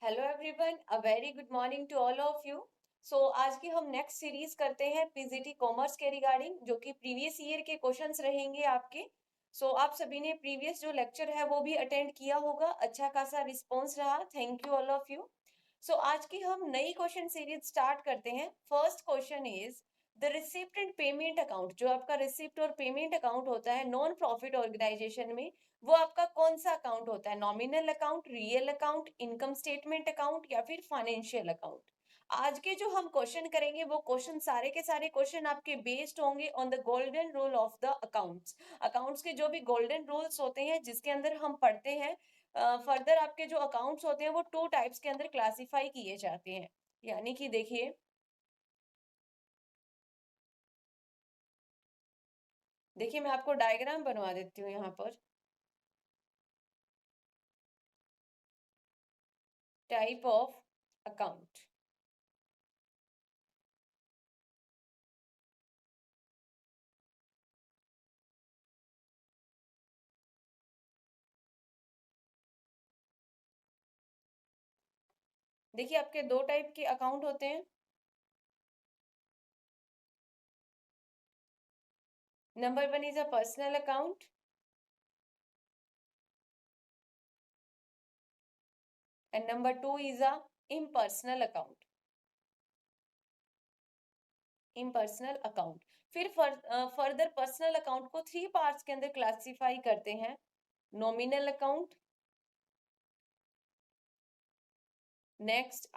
Hello everyone, a very good morning to all of you. आज की हम next series करते हैं पीजीटी कॉमर्स के रिगार्डिंग, जो कि प्रीवियस ईयर के क्वेश्चंस रहेंगे आपके। आप सभी ने प्रीवियस जो लेक्चर है वो भी अटेंड किया होगा, अच्छा खासा रिस्पॉन्स रहा, thank you all of you. आज की हम नई क्वेश्चन सीरीज स्टार्ट करते हैं। First question is the receipt and payment account. जो आपका रिसिप्ट और पेमेंट अकाउंट होता है नॉन प्रॉफिट ऑर्गेनाइजेशन में, वो आपका कौन सा अकाउंट होता है? Nominal account, real account, income statement account या फिर फाइनेंशियल अकाउंट? आज के जो हम क्वेश्चन करेंगे वो क्वेश्चन सारे के सारे क्वेश्चन आपके बेस्ड होंगे on the golden rule of the accounts. Accounts के जो भी गोल्डन रूल्स होते हैं जिसके अंदर हम पढ़ते हैं, फर्दर आपके जो अकाउंट्स होते हैं वो टू टाइप्स के अंदर क्लासिफाई किए जाते हैं। यानी कि देखिए मैं आपको डायग्राम बनवा देती हूँ यहाँ पर। Type of account. देखिए आपके दो टाइप के अकाउंट होते हैं। Number one is a personal account and number two is a impersonal account। फिर फर्दर पर्सनल अकाउंट को थ्री पार्ट्स के अंदर क्लासिफाई करते हैं। Nominal account, next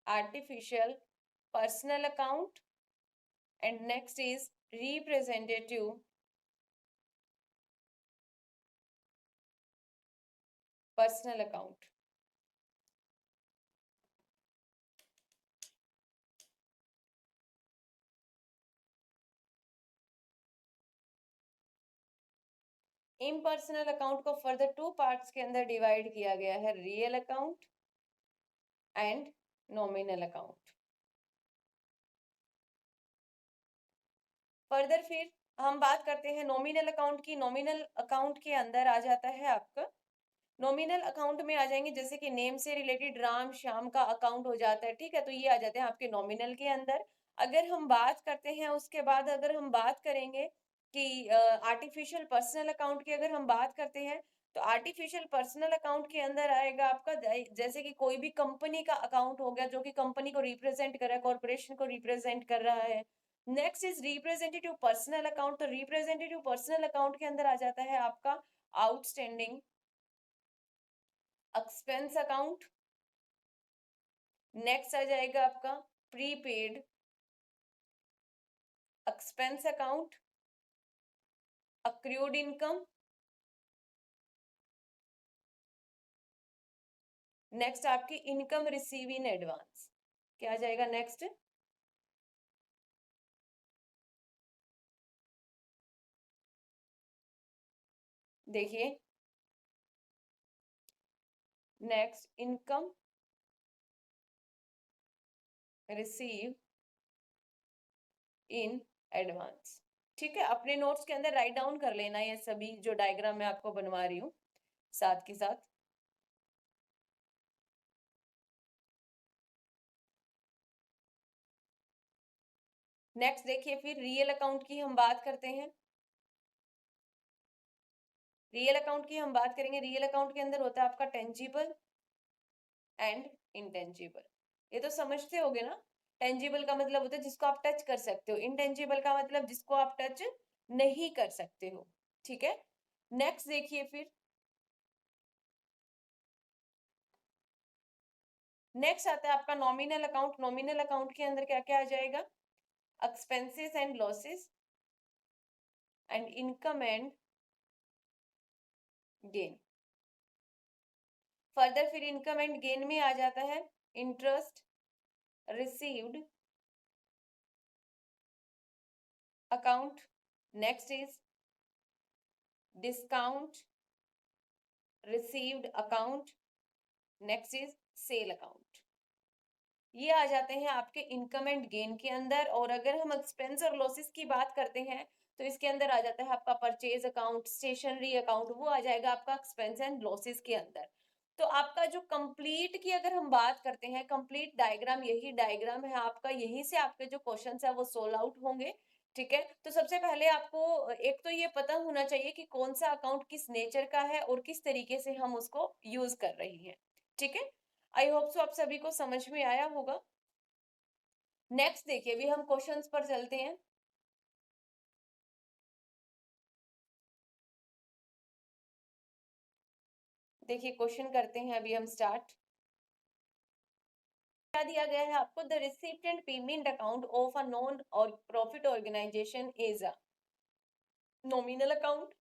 artificial personal account and next is representative personal account. Impersonal account को further two parts के अंदर divide किया गया है, real account and nominal account. Further फिर हम बात करते हैं नॉमिनल अकाउंट की। नॉमिनल अकाउंट के अंदर आ जाता है आपका, नॉमिनल अकाउंट में आ जाएंगे जैसे कि नेम से रिलेटेड राम श्याम का अकाउंट हो जाता है, ठीक है, तो ये आ जाते हैं आपके नॉमिनल के अंदर। अगर हम बात करते हैं उसके बाद, अगर हम बात करेंगे कि आर्टिफिशियल पर्सनल अकाउंट की अगर हम बात करते हैं, तो आर्टिफिशियल पर्सनल अकाउंट के अंदर आएगा आपका जैसे कि कोई भी कंपनी का अकाउंट हो गया जो कि कंपनी को रिप्रेजेंट कर रहा है, कॉर्पोरेशन को रिप्रेजेंट कर रहा है। Next is representative personal account. तो रिप्रेजेंटेटिव पर्सनल अकाउंट के अंदर आ जाता है आपका आउटस्टैंडिंग एक्सपेंस अकाउंट। नेक्स्ट आ जाएगा आपका prepaid expense account, accrued income. Next आपकी इनकम रिसीव इन एडवांस। क्या आ जाएगा नेक्स्ट? देखिए next income receive in advance. ठीक है, अपने नोट्स के अंदर राइट डाउन कर लेना ये सभी जो डायग्राम मैं आपको बनवा रही हूँ साथ के साथ। नेक्स्ट देखिए फिर रियल अकाउंट की हम बात करते हैं। रियल अकाउंट की हम बात करेंगे। रियल अकाउंट के अंदर होता है आपका टेंजिबल एंड इंटेंजिबल। ये तो समझते होगे ना। टेंजिबल का मतलब होता है जिसको आप टच कर सकते हो, इंटेंजिबल का मतलब जिसको आप टच नहीं कर सकते हो। ठीक है, नेक्स्ट देखिए फिर नेक्स्ट आता है आपका नॉमिनल अकाउंट। नॉमिनल अकाउंट के अंदर क्या क्या आ जाएगा? Expenses and losses and income and gain. Further फिर इनकम एंड गेन में आ जाता है interest received account. Next is discount received account. Next is sale account. ये आ जाते हैं आपके इनकम एंड गेन के अंदर। और अगर हम एक्सपेंस और लॉसेस की बात करते हैं तो इसके अंदर आ जाता है आपका परचेज अकाउंट, स्टेशनरी अकाउंट, वो आ जाएगा आपका एक्सपेंस एंड लॉसेस के अंदर। तो आपका जो कंप्लीट की अगर हम बात करते हैं, कंप्लीट डायग्राम यही डायग्राम है आपका, यहीं से आपके जो क्वेश्चंस है वो सोल्व आउट होंगे। ठीक है, तो सबसे पहले आपको एक तो ये पता होना चाहिए कि कौन सा अकाउंट किस नेचर का है और किस तरीके से हम उसको यूज कर रही हैं। ठीक है, आई होप सो आप सभी को समझ में आया होगा। नेक्स्ट देखिए, अभी हम क्वेश्चंस पर चलते हैं। देखिए क्वेश्चन करते हैं अभी हम स्टार्ट। क्या दिया गया है आपको, the receipt and payment account of a non और profit organisation is a nominal account,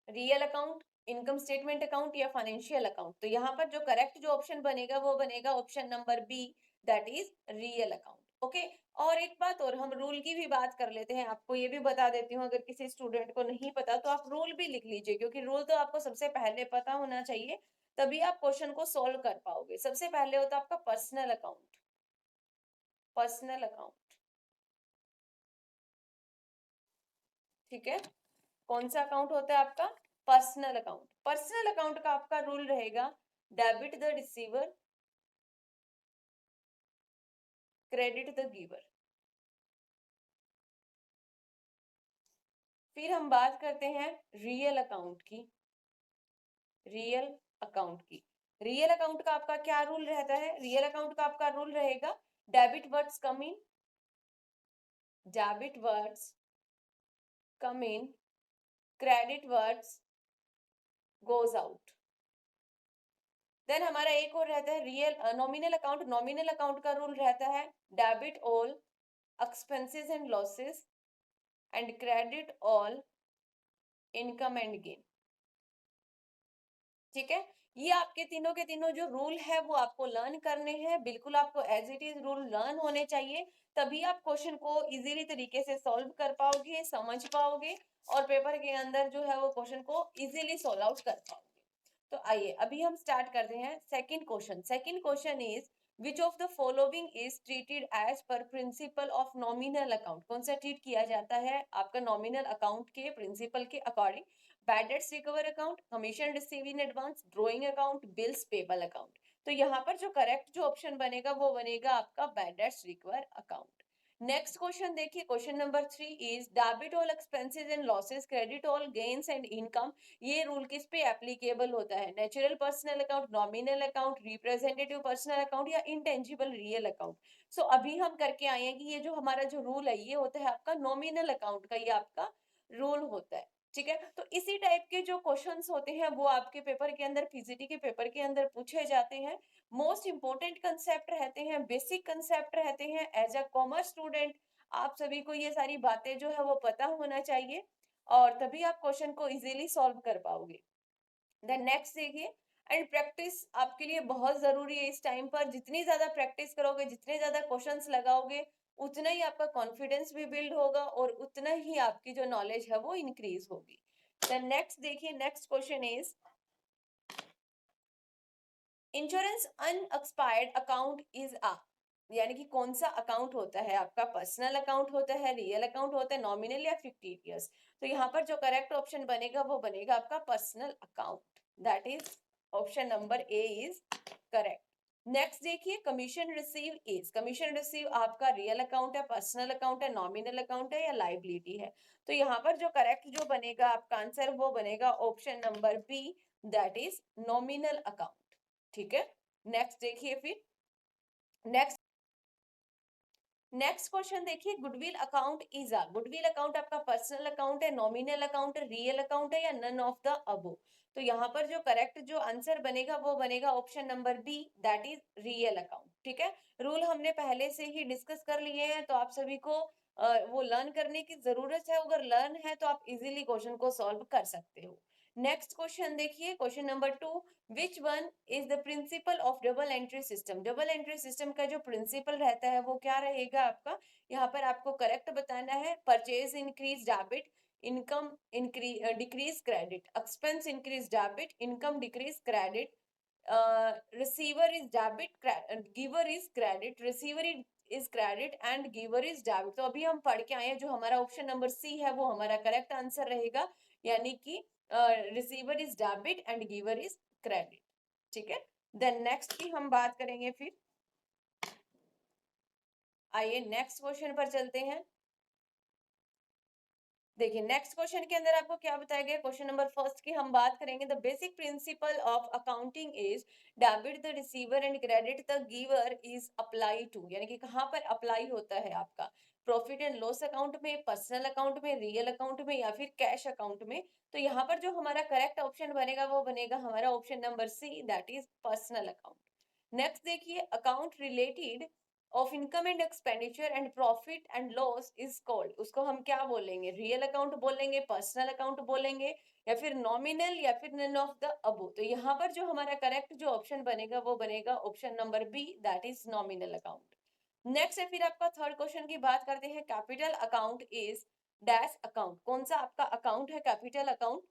real account, income statement account या फाइनेंशियल अकाउंट। तो यहाँ पर जो करेक्ट जो ऑप्शन बनेगा वो बनेगा option number B, that is real account. Okay, और एक बात और, हम रूल की भी बात कर लेते हैं। आपको ये भी बता देती हूँ, अगर किसी स्टूडेंट को नहीं पता तो आप रूल भी लिख लीजिए, क्योंकि रूल तो आपको सबसे पहले पता होना चाहिए, तभी आप क्वेश्चन को सोल्व कर पाओगे। सबसे पहले होता है आपका पर्सनल अकाउंट, पर्सनल अकाउंट। ठीक है, कौन सा अकाउंट होता है आपका, पर्सनल अकाउंट। पर्सनल अकाउंट का आपका रूल रहेगा, debit the receiver, credit the giver. फिर हम बात करते हैं रियल अकाउंट की, रियल अकाउंट की। रियल अकाउंट का आपका क्या रूल रहता है, रियल अकाउंट का आपका रूल रहेगा, debit words come in, debit words come in, credit words goes out. Then हमारा एक और रहता है real nominal account. Nominal account का रूल रहता है, debit all expenses and losses and credit all income and gain. ठीक है, ये आपके तीनों के तीनों जो रूल है वो आपको लर्न करने हैं, बिल्कुल आपको as it is rule learn होने चाहिए, तभी आप क्वेश्चन को इजीली तरीके से सॉल्व कर पाओगे, समझ पाओगे, और पेपर के अंदर जो है वो क्वेश्चन को इजीली सॉल्व आउट कर पाओगे। तो आइए अभी हम स्टार्ट करते हैं second question. Second question is, which of the following is treated as per principle of nominal account. कौन सा ट्रीट किया जाता है आपका नॉमिनल अकाउंट के प्रिंसिपल के according, bad debts recover account, commission receive in advance, drawing account, bills payable account. तो यहाँ पर जो करेक्ट जो ऑप्शन बनेगा वो बनेगा आपका bad debts recover account. Next question देखिए, question number 3 is, debit all expenses and losses, credit all gains and income. ये रूल किस पे एप्लीकेबल होता है, natural personal account, nominal account, representative personal account या इंटेंजिबल रियल अकाउंट। सो अभी हम करके आए हैं कि ये जो हमारा जो रूल है ये होता है आपका नॉमिनल अकाउंट का, ये आपका रूल होता है। ठीक है, तो इसी टाइप के जो क्वेश्चंस होते हैं वो आपके पेपर के अंदर, पीजीटी के पेपर के अंदर पूछे जाते हैं। मोस्ट इंपोर्टेंट कंसेप्ट रहते हैं, बेसिक कंसेप्ट रहते हैं। एज अ कॉमर्स स्टूडेंट आप सभी को ये सारी बातें जो है वो पता होना चाहिए, और तभी आप क्वेश्चन को इजीली सॉल्व कर पाओगे। देन नेक्स्ट देखिए, एंड प्रैक्टिस आपके लिए बहुत जरूरी है इस टाइम पर। जितनी ज्यादा प्रैक्टिस करोगे, जितने ज्यादा क्वेश्चंस लगाओगे, उतना ही आपका कॉन्फिडेंस भी बिल्ड होगा और उतना ही आपकी जो नॉलेज है वो इंक्रीज होगी। देन नेक्स्ट देखिए, next question is, insurance unexpired account is अ, यानी कि कौन सा अकाउंट होता है आपका, पर्सनल अकाउंट होता है, रियल अकाउंट होता है, नॉमिनल या फिक्टिशियस। तो यहाँ पर जो करेक्ट ऑप्शन बनेगा वो बनेगा आपका personal account, that is option number A is correct. Next देखिए, commission receive is, commission receive आपका रियल अकाउंट है, पर्सनल अकाउंट है, नॉमिनल अकाउंट है या लाइबिलिटी है। तो यहाँ पर जो करेक्ट जो बनेगा आपका आंसर वो बनेगा option number B, that is nominal account. ठीक है, नेक्स्ट देखिए, फिर नेक्स्ट नेक्स्ट क्वेश्चन देखिए, goodwill account is a, goodwill account आपका पर्सनल अकाउंट है, नॉमिनल अकाउंट है, रियल अकाउंट है या नन ऑफ द अबो। तो यहाँ पर जो करेक्ट जो आंसर बनेगा वो बनेगा option number B, that is real account. ठीक है, रूल हमने पहले से ही डिस्कस कर लिए हैं, तो आप सभी को वो लर्न करने की जरूरत है। अगर लर्न है तो आप इजीली क्वेश्चन को सॉल्व कर सकते हो। नेक्स्ट क्वेश्चन देखिए, question number 2, which one is the principle of double entry system. Double entry system का जो प्रिंसिपल रहता है वो क्या रहेगा आपका, यहाँ पर आपको करेक्ट बताना है। Purchase increase debit, income decrease credit, expense increase debit, income decrease credit, receiver is debit, giver is credit, receiver is is credit and giver is debit. तो अभी हम पढ़ के आए हैं, जो हमारा ऑप्शन नंबर सी है वो हमारा करेक्ट आंसर रहेगा, यानी कि receiver is debit and giver is credit. ठीक है, देन नेक्स्ट की हम बात करेंगे। फिर आइए नेक्स्ट क्वेश्चन पर चलते हैं। देखिए नेक्स्ट क्वेश्चन के अंदर आपको क्या बताया गया, क्वेश्चन नंबर फर्स्ट की हम बात करेंगे। The basic principle of accounting is debit the receiver and credit the giver is apply to, यानी कि कहाँ पर अप्लाई होता है आपका, प्रॉफिट एंड लॉस अकाउंट में, पर्सनल अकाउंट में, रियल अकाउंट में या फिर कैश अकाउंट में। तो यहाँ पर जो हमारा करेक्ट ऑप्शन बनेगा वो बनेगा हमारा option number C, that is personal account. Next देखिए, account related of income and expenditure and profit and loss is called, उसको हम क्या बोलेंगे, रियल अकाउंट बोलेंगे, पर्सनल अकाउंट बोलेंगे या फिर नॉमिनल या फिर नन ऑफ द अबो। तो यहाँ पर जो हमारा करेक्ट जो ऑप्शन बनेगा वो बनेगा option number B, that is nominal account. Next है फिर आपका थर्ड क्वेश्चन की बात करते हैं। Capital account is dash account, कौन सा आपका अकाउंट है capital account,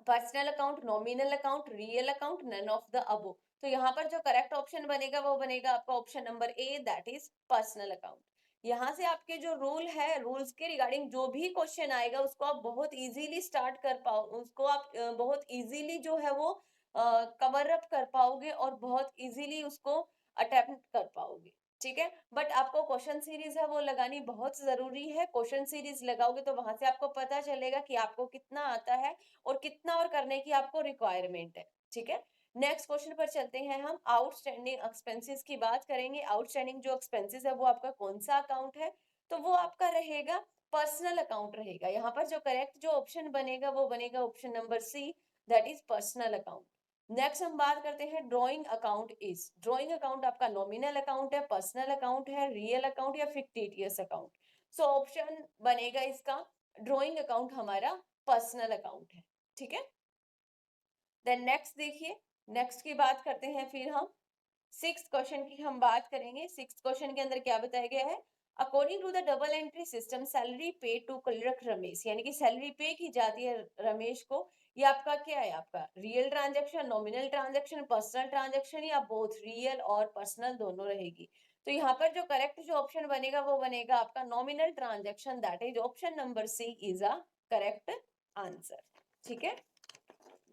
personal account, nominal account, real account, none of the above. तो यहाँ पर जो करेक्ट ऑप्शन बनेगा वो बनेगा आपका option number A, that is personal account. यहाँ से आपके जो रूल है, रूल्स के रिगार्डिंग जो भी क्वेश्चन आएगा उसको आप बहुत इजीली स्टार्ट कर पाओ, उसको आप बहुत इजीली जो है वो कवर अप कर पाओगे और बहुत इजीली उसको अटेम्प्ट कर पाओगे। ठीक है, बट आपको क्वेश्चन सीरीज है वो लगानी बहुत जरूरी है। क्वेश्चन सीरीज लगाओगे तो वहां से आपको पता चलेगा कि आपको कितना आता है और कितना और करने की आपको रिक्वायरमेंट है। ठीक है, नेक्स्ट क्वेश्चन पर चलते हैं। हम आउटस्टैंडिंग एक्सपेंसेस की बात करेंगे। आउटस्टैंडिंग जो एक्सपेंसेस है वो आपका कौन सा अकाउंट है, तो वो आपका रहेगा पर्सनल अकाउंट रहेगा। यहाँ पर जो करेक्ट जो ऑप्शन बनेगा वो बनेगा option number C, that is personal account. Next हम बात करते हैं drawing account is, drawing account आपका नॉमिनल अकाउंट है, पर्सनल अकाउंट है, रियल अकाउंट या फिक्टिटियस अकाउंट। सो ऑप्शन बनेगा इसका ड्रॉइंग अकाउंट हमारा पर्सनल अकाउंट है। ठीक है, देन नेक्स्ट देखिए, नेक्स्ट की बात करते हैं। फिर हम सिक्स क्वेश्चन की हम बात करेंगे। सिक्स क्वेश्चन के अंदर क्या बताया गया है, according to the double entry system salary pay to clerk Ramesh, यानी कि सैलरी पे की जाती है रमेश को। ये आपका क्या है, आपका real transaction, nominal transaction, personal transaction या बोथ रियल और पर्सनल दोनों रहेगी। तो यहाँ पर जो करेक्ट जो ऑप्शन बनेगा वो बनेगा आपका nominal transaction, that is option number C is a correct answer. ठीक है,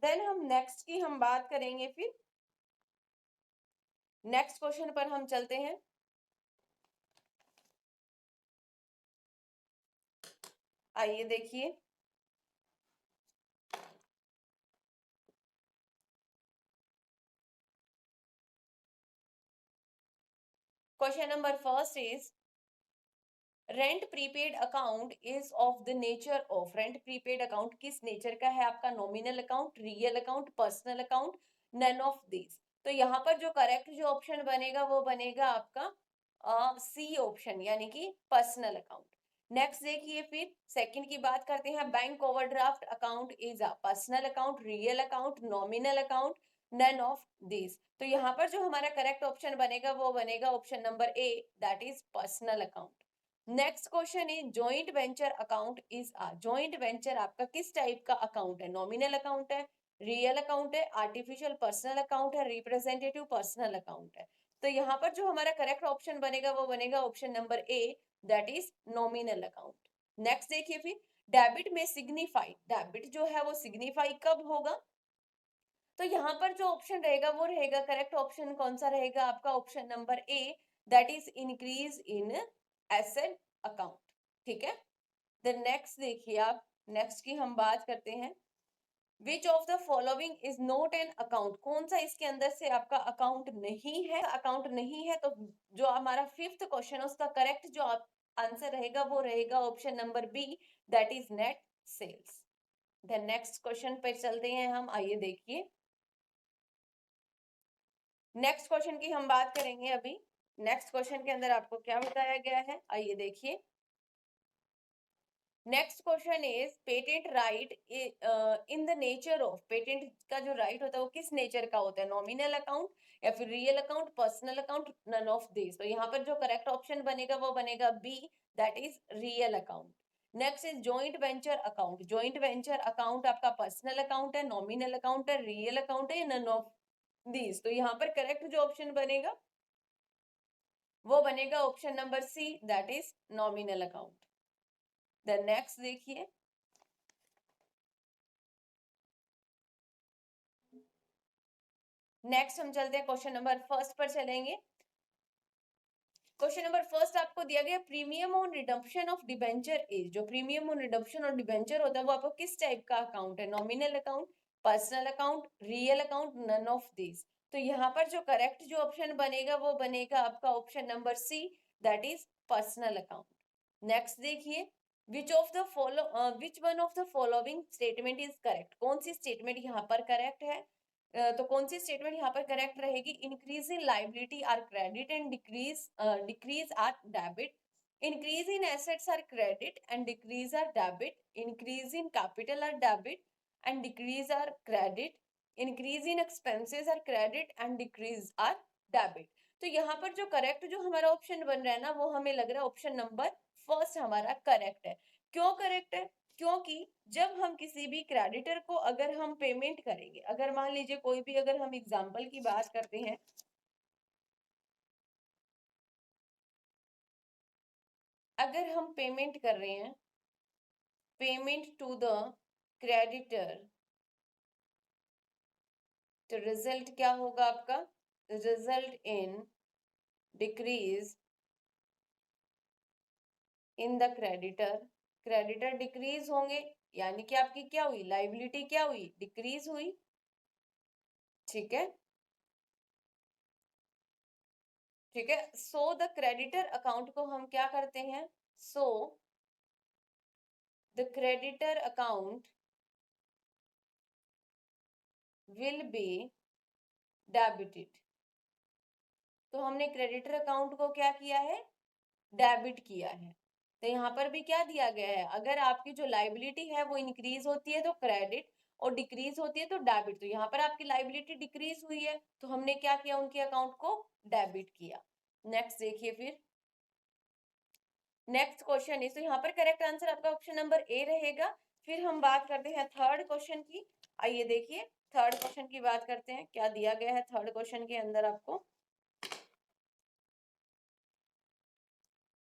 देन हम नेक्स्ट की हम बात करेंगे। फिर नेक्स्ट क्वेश्चन पर हम चलते हैं। आइए देखिए, question number first is rent prepaid account is of the nature of, rent prepaid account किस नेचर का है आपका, nominal account, real account, personal account, none of this. तो यहाँ पर जो करेक्ट जो ऑप्शन बनेगा वो बनेगा आपका सी ऑप्शन, यानी कि पर्सनल अकाउंट। नेक्स्ट देखिए, फिर सेकंड की बात करते हैं। Bank overdraft account is a personal account, real account, nominal account, none of this. तो यहाँ पर जो हमारा करेक्ट ऑप्शन बनेगा वो बनेगा option number A, that is personal account. Next question is joint venture account is a, joint venture आपका किस टाइप का अकाउंट है, नॉमिनल अकाउंट है, रियल अकाउंट है, आर्टिफिशियल पर्सनल अकाउंट है, रिप्रेजेंटेटिव पर्सनल अकाउंट है। तो यहाँ पर जो हमारा करेक्ट ऑप्शन बनेगा वो बनेगा option number A, that is nominal account. Next देखिए, फिर डेबिट में सिग्निफाई, डेबिट जो है वो सिग्निफाई कब होगा, तो यहाँ पर जो ऑप्शन रहेगा वो रहेगा करेक्ट ऑप्शन कौन सा रहेगा आपका, option number A, that is increase in asset account. ठीक है, देन नेक्स्ट देखिए आप, नेक्स्ट की हम बात करते हैं। विच of the following is not an account, कौन सा इसके अंदर से आपका अकाउंट नहीं है, अकाउंट नहीं है। तो जो हमारा फिफ्थ क्वेश्चन है उसका करेक्ट जो आंसर रहेगा वो रहेगा option number B, that is net sales. Then next question पे चलते हैं हम, आइए देखिए, नेक्स्ट क्वेश्चन की हम बात करेंगे अभी। नेक्स्ट क्वेश्चन के अंदर आपको क्या बताया गया है, आइए देखिए। Next question is patent right in the nature of, patent का जो राइट होता है वो किस नेचर का होता है, नॉमिनल अकाउंट या फिर real account, personal account, none of this. तो यहाँ पर जो करेक्ट ऑप्शन बनेगा वो बनेगा B, that is real account. Next is joint venture account, joint venture account आपका पर्सनल अकाउंट है, नॉमिनल अकाउंट है, रियल अकाउंट है, नन ऑफ दिस। तो यहाँ पर करेक्ट जो ऑप्शन बनेगा वो बनेगा option number C, that is nominal account. The next देखिए, नेक्स्ट हम चलते हैं क्वेश्चन नंबर फर्स्ट पर चलेंगे। क्वेश्चन नंबर फर्स्ट आपको दिया गया premium on redemption of debenture is, जो प्रीमियम ऑन रिडम्पशन और डिबेंचर होता है वो आपको किस टाइप का अकाउंट है? Nominal account, personal account, real account, none of this. तो यहाँ पर जो करेक्ट जो ऑप्शन बनेगा वो बनेगा आपका option number C, that is personal account. Next देखिए, which one of the following statement is correct? कौन सी स्टेटमेंट यहाँ पर करेक्ट है? तो कौन सी स्टेटमेंट यहाँ पर करेक्ट रहेगी? Increase in liability are credit and decrease are debit, increase in assets are credit and decrease are debit, increase in capital are debit and decrease are credit, increase in expenses are credit and decrease are debit. तो यहाँ पर जो correct जो हमारा option बन रहा है ना, वो हमें लग रहा है ऑप्शन नंबर फर्स्ट हमारा करेक्ट है। क्यों करेक्ट है? क्योंकि जब हम किसी भी क्रेडिटर को अगर हम पेमेंट करेंगे, अगर मान लीजिए कोई भी, अगर हम एग्जांपल की बात करते हैं, अगर हम पेमेंट कर रहे हैं, पेमेंट टू द क्रेडिटर, तो रिजल्ट क्या होगा आपका? Result in decrease in the creditor, creditor decrease होंगे, यानी कि आपकी क्या हुई? लाइबिलिटी क्या हुई? डिक्रीज हुई। ठीक है, ठीक है। सो द क्रेडिटर अकाउंट को हम क्या करते हैं? So the creditor account will be debited. तो हमने क्रेडिटर अकाउंट को क्या किया है? डेबिट किया है। तो यहाँ पर भी क्या दिया गया है? अगर आपकी जो लाइबिलिटी है वो इंक्रीज होती है तो क्रेडिट, और डिक्रीज होती है तो डेबिट। तो यहाँ पर आपकी लाइबिलिटी डिक्रीज हुई है, तो हमने क्या किया? उनके अकाउंट को डेबिट किया। नेक्स्ट देखिए, फिर नेक्स्ट क्वेश्चन इज, तो यहाँ पर करेक्ट आंसर आपका ऑप्शन नंबर ए रहेगा। फिर हम बात करते हैं थर्ड क्वेश्चन की। आइए देखिए, थर्ड क्वेश्चन की बात करते हैं, क्या दिया गया है थर्ड क्वेश्चन के अंदर आपको।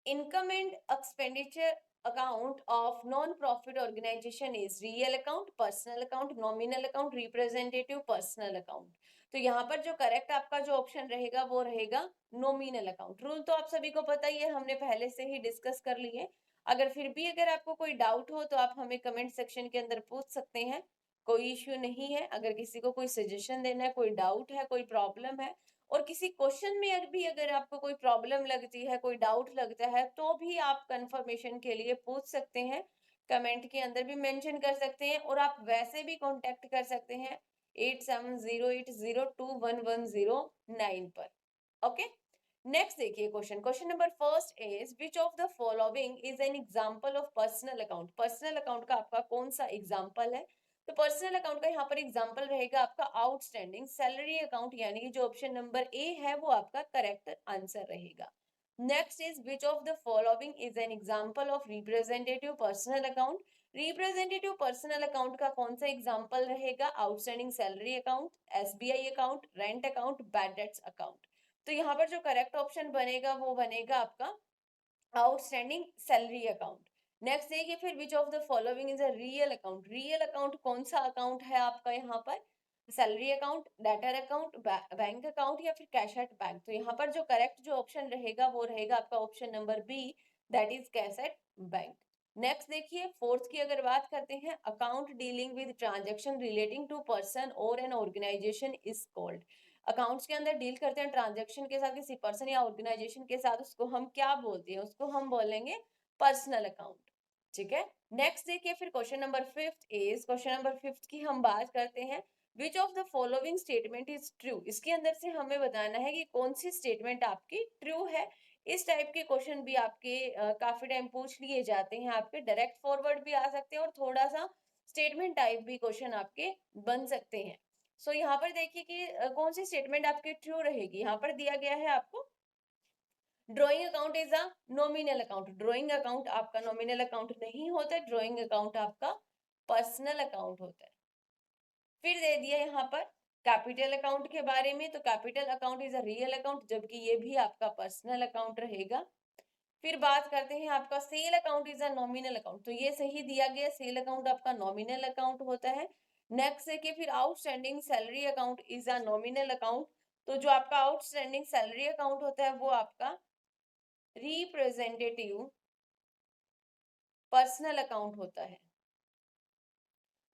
Income and expenditure account of non profit organisation is real account, personal account, nominal account, representative personal account. तो यहाँ पर जो करेक्ट आपका जो ऑप्शन रहेगा वो रहेगा नॉमिनल अकाउंट। रूल तो आप सभी को पता ही है, हमने पहले से ही डिस्कस कर लिए। अगर फिर भी अगर आपको कोई डाउट हो तो आप हमें कमेंट सेक्शन के अंदर पूछ सकते हैं, कोई इश्यू नहीं है। अगर किसी को कोई सजेशन देना है, कोई डाउट है, कोई प्रॉब्लम है, और किसी क्वेश्चन में भी अगर आपको कोई प्रॉब्लम लगती है, कोई डाउट लगता है, तो भी आप कंफर्मेशन के लिए पूछ सकते हैं, कमेंट के अंदर भी मेंशन कर सकते हैं, और आप वैसे भी कांटेक्ट कर सकते हैं 8708021109 पर। ओके, नेक्स्ट देखिए question. Question number first is, which of the following is an example of personal account? Personal account का आपका कौन सा एग्जांपल है? तो पर्सनल अकाउंट का यहाँ पर एग्जांपल रहेगा आपका आउटस्टैंडिंग सैलरी अकाउंट, यानी कि जो ऑप्शन नंबर ए है वो आपका करेक्ट आंसर रहेगा। Next is, which of the following is an example of representative personal account? Representative personal account का कौन सा एग्जांपल रहेगा? Outstanding salary account, SBI account, rent account, bad debts account. तो यहाँ पर जो करेक्ट ऑप्शन बनेगा वो बनेगा आपका आउटस्टैंडिंग सैलरी अकाउंट। नेक्स्ट देखिए, फिर विच of the following is a real account? Real account कौन सा अकाउंट है आपका यहाँ पर? Salary account, debtor account, bank account, या फिर कैश एट बैंक। तो यहाँ पर जो करेक्ट जो ऑप्शन रहेगा वो रहेगा आपका option number B, that is cash at bank. Next देखिए, फोर्थ की अगर बात करते हैं, account dealing with transaction relating to person और an organisation is called. Accounts के अंदर डील करते हैं ट्रांजेक्शन के साथ किसी पर्सन या ऑर्गेनाइजेशन के साथ, उसको हम क्या बोलते हैं? उसको हम बोलेंगे पर्सनल अकाउंट। ठीक है, नेक्स्ट देखिए, फिर question number fifth is, question number fifth की हम बात करते हैं, विच of the following statement is true? इसके अंदर से हमें बताना है कि कौन सी स्टेटमेंट आपकी ट्रू है। इस टाइप के क्वेश्चन भी आपके काफी टाइम पूछ लिए जाते हैं, आपके डायरेक्ट फॉरवर्ड भी आ सकते हैं, और थोड़ा सा स्टेटमेंट टाइप भी क्वेश्चन आपके बन सकते हैं। सो यहाँ पर देखिए कि कौन सी स्टेटमेंट आपकी ट्रू रहेगी। यहाँ पर दिया गया है आपको, drawing account is a nominal account. Drawing account आपका नॉमिनल अकाउंट नहीं होता है, ड्रॉइंग अकाउंट आपका पर्सनल अकाउंट होता है। फिर दे दिया यहाँ पर कैपिटल अकाउंट के बारे में, तो capital account is a real account, जबकि ये भी आपका पर्सनल अकाउंट रहेगा। फिर बात करते हैं आपका sale account is a nominal account, तो ये सही दिया गया, सेल अकाउंट आपका नॉमिनल अकाउंट होता है। नेक्स्ट है कि फिर outstanding salary account is a nominal account, तो जो आपका आउटस्टैंडिंग सैलरी अकाउंट होता है वो आपका रिप्रेजेंटेटिव पर्सनल अकाउंट होता है।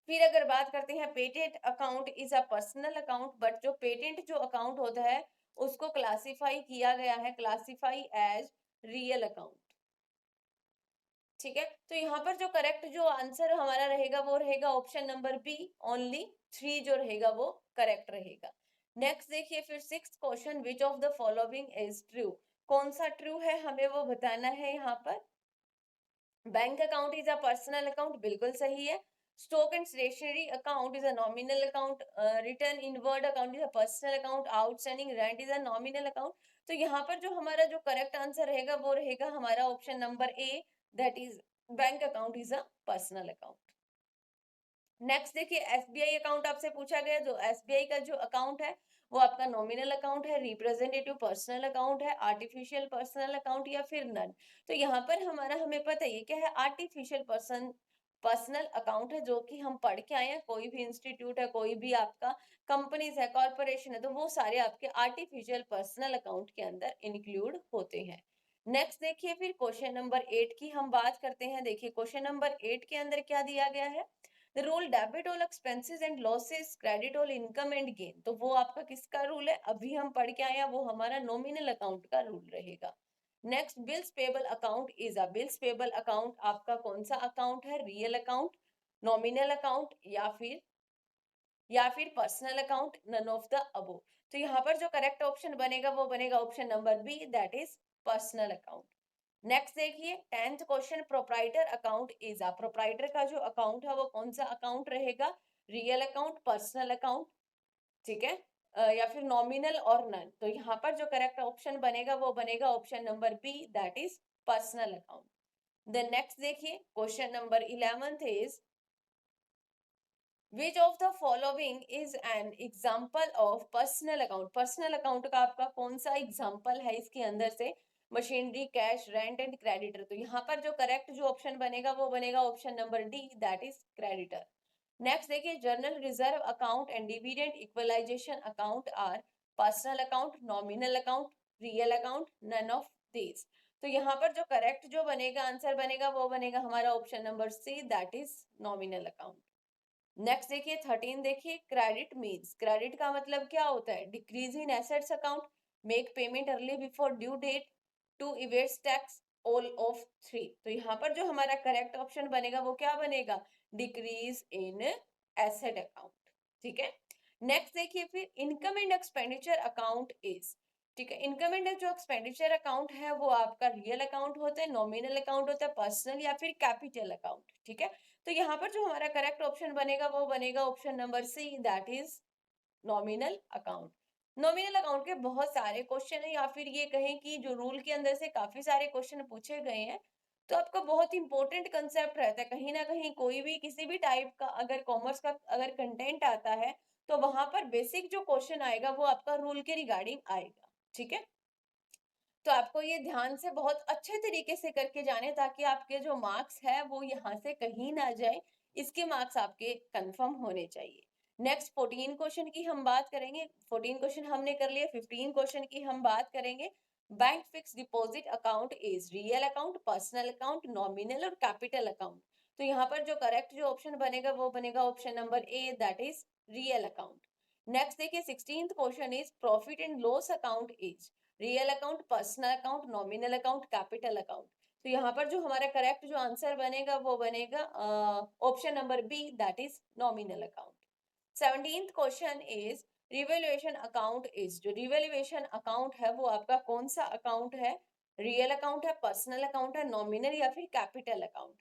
फिर अगर बात करते हैं patent account is a personal account, but जो पेटेंट जो अकाउंट होता है उसको क्लासिफाई किया गया है, क्लासिफाई एज रियल अकाउंट। ठीक है, तो यहाँ पर जो करेक्ट जो आंसर हमारा रहेगा वो रहेगा ऑप्शन नंबर बी, ओनली 3 जो रहेगा वो करेक्ट रहेगा। नेक्स्ट देखिए फिर sixth question, which of the following is true, कौन सा ट्रू है हमें वो बताना है यहाँ पर। Bank account is a personal account, बिल्कुल सही है। Stock and stationery account is a nominal account, return inward account is a personal account, outstanding rent is a nominal account. तो यहाँ पर जो हमारा जो करेक्ट आंसर रहेगा वो रहेगा हमारा option number A, that is bank account is a personal account. Next देखिए एसबीआई अकाउंट आपसे पूछा गया, जो एसबीआई का जो अकाउंट है वो आपका नॉमिनल अकाउंट है, रिप्रेजेंटेटिव पर्सनल अकाउंट है, आर्टिफिशियल पर्सनल अकाउंट या फिर नन। तो यहाँ पर हमारा हमें पता है ये क्या है, आर्टिफिशियल पर्सनल अकाउंट है, जो कि हम पढ़ के आए हैं। कोई भी इंस्टीट्यूट है, कोई भी आपका कंपनीज है, कॉर्पोरेशन है, तो वो सारे आपके आर्टिफिशियल पर्सनल अकाउंट के अंदर इंक्लूड होते हैं। नेक्स्ट देखिए फिर क्वेश्चन नंबर 8 की हम बात करते हैं। देखिए क्वेश्चन नंबर 8 के अंदर क्या दिया गया है, the rule debit all expenses and losses credit all income and gain, तो वो आपका किसका रूल है, अभी हम पढ़ के आए हैं, वो हमारा नॉमिनल अकाउंट का रूल रहेगा। Next bills payable account is a, bills payable account आपका कौन सा अकाउंट है, रियल अकाउंट, नॉमिनल अकाउंट या फिर personal account, none of the above. तो यहाँ पर जो करेक्ट ऑप्शन बनेगा वो बनेगा option number B, that is personal account. Next देखिए 10th question, proprietor account is a, proprietor का जो अकाउंट है वो कौन सा अकाउंट रहेगा, रियल अकाउंट, पर्सनल अकाउंट, ठीक है, या फिर नॉमिनल और नन। तो यहाँ पर जो करेक्ट ऑप्शन बनेगा वो बनेगा option number B, that is personal account. Then next देखिए question number 11th is, which of the following is an example of personal account, personal account का आपका कौन सा एग्जाम्पल है इसके अंदर से, machinery, cash, rent and creditor. तो यहाँ पर जो करेक्ट जो ऑप्शन बनेगा वो बनेगा option number D, that is creditor. Next देखिए general reserve account and dividend equalisation account are personal account, nominal account, real account, none of these. तो यहाँ पर जो करेक्ट जो बनेगा आंसर बनेगा वो बनेगा हमारा option number C, that is nominal account. Next देखिए 13 देखिए, क्रेडिट मीन्स, क्रेडिट का मतलब क्या होता है, decrease in assets account, make payment early before due date, to evades tax, all of 3। तो यहाँ पर जो हमारा करेक्ट ऑप्शन बनेगा वो क्या बनेगा, डिक्रीज इन एसेट अकाउंट। ठीक है, नेक्स्ट देखिए फिर income and expenditure account is, ठीक है, इनकम एंड जो एक्सपेंडिचर अकाउंट है वो आपका रियल अकाउंट होता है, नॉमिनल अकाउंट होता है, पर्सनल या फिर कैपिटल अकाउंट। ठीक है, तो यहाँ पर जो हमारा करेक्ट ऑप्शन बनेगा वो बनेगा option number C, that is nominal account. Nominal account के बहुत सारे क्वेश्चन है, या फिर ये कहें कि जो रूल के अंदर से काफी सारे क्वेश्चन पूछे गए हैं, तो आपका बहुत इंपॉर्टेंट कंसेप्ट रहता है, कहीं ना कहीं कोई भी किसी भी टाइप का अगर कॉमर्स का अगर कंटेंट आता है तो वहां पर बेसिक जो क्वेश्चन आएगा वो आपका रूल के रिगार्डिंग आएगा। ठीक है, तो आपको ये ध्यान से बहुत अच्छे तरीके से करके जाने, ताकि आपके जो मार्क्स है वो यहाँ से कहीं ना जाए, इसके मार्क्स आपके कंफर्म होने चाहिए। नेक्स्ट 14 क्वेश्चन की हम बात करेंगे, 14 क्वेश्चन हमने कर लिए, 15 क्वेश्चन की हम बात करेंगे। Bank fix deposit account is real account, personal account, nominal और कैपिटल अकाउंट। तो यहाँ पर जो करेक्ट जो ऑप्शन बनेगा वो बनेगा option number A, that is real account. Next देखिए 16th question is, profit and loss account is real account, personal account, nominal account, capital account. तो यहाँ पर जो हमारा करेक्ट जो आंसर बनेगा वो बनेगा option number B, that is nominal account. 17th question is, revaluation account is, जो रिवैल्यूएशन अकाउंट है वो आपका कौन सा अकाउंट है, रियल अकाउंट है, पर्सनल अकाउंट है, नॉमिनल या फिर कैपिटल अकाउंट।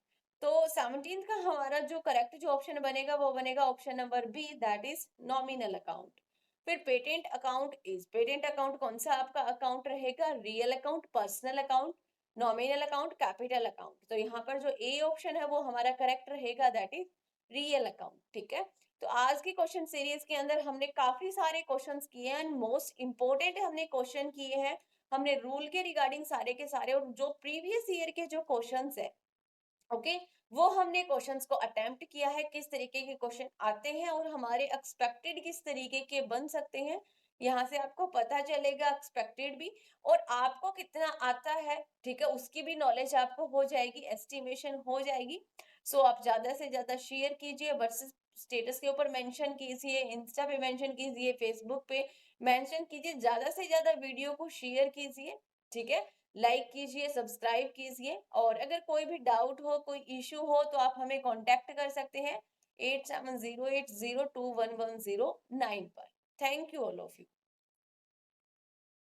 तो 17th का हमारा जो करेक्ट जो ऑप्शन बनेगा वो बनेगा option number B, that is nominal account. फिर patent account is, patent account कौन सा आपका अकाउंट रहेगा, real account, personal account, nominal account, capital account. तो यहाँ पर जो ए ऑप्शन है वो हमारा करेक्ट रहेगा, दैट इज रियल अकाउंट। ठीक है, तो आज की क्वेश्चन सीरीज के अंदर हमने काफी सारे क्वेश्चंस किए हैं एंड मोस्ट इंपॉर्टेंट हमने क्वेश्चन किए हैं। हमने रूल के रिगार्डिंग सारे के सारे, और जो प्रीवियस ईयर के जो क्वेश्चंस है, ओके, वो हमने क्वेश्चंस को अटेम्प्ट किया है, किस तरीके के क्वेश्चन आते हैं और हमारे एक्सपेक्टेड किस तरीके के बन सकते हैं। यहाँ से आपको पता चलेगा एक्सपेक्टेड भी और आपको कितना आता है, ठीक है, उसकी भी नॉलेज आपको हो जाएगी, एस्टिमेशन हो जाएगी। सो आप ज्यादा से ज्यादा शेयर कीजिए, वर्सेस स्टेटस के ऊपर मेंशन कीजिए, इंस्टा पे मेंशन कीजिए, फेसबुक पे मेंशन कीजिए, ज्यादा से ज्यादा वीडियो को शेयर कीजिए, ठीक है, लाइक कीजिए, सब्सक्राइब कीजिए। और अगर कोई भी डाउट हो, कोई इश्यू हो, तो आप हमें कांटेक्ट कर सकते हैं 8708021109 पर। Thank you all of you.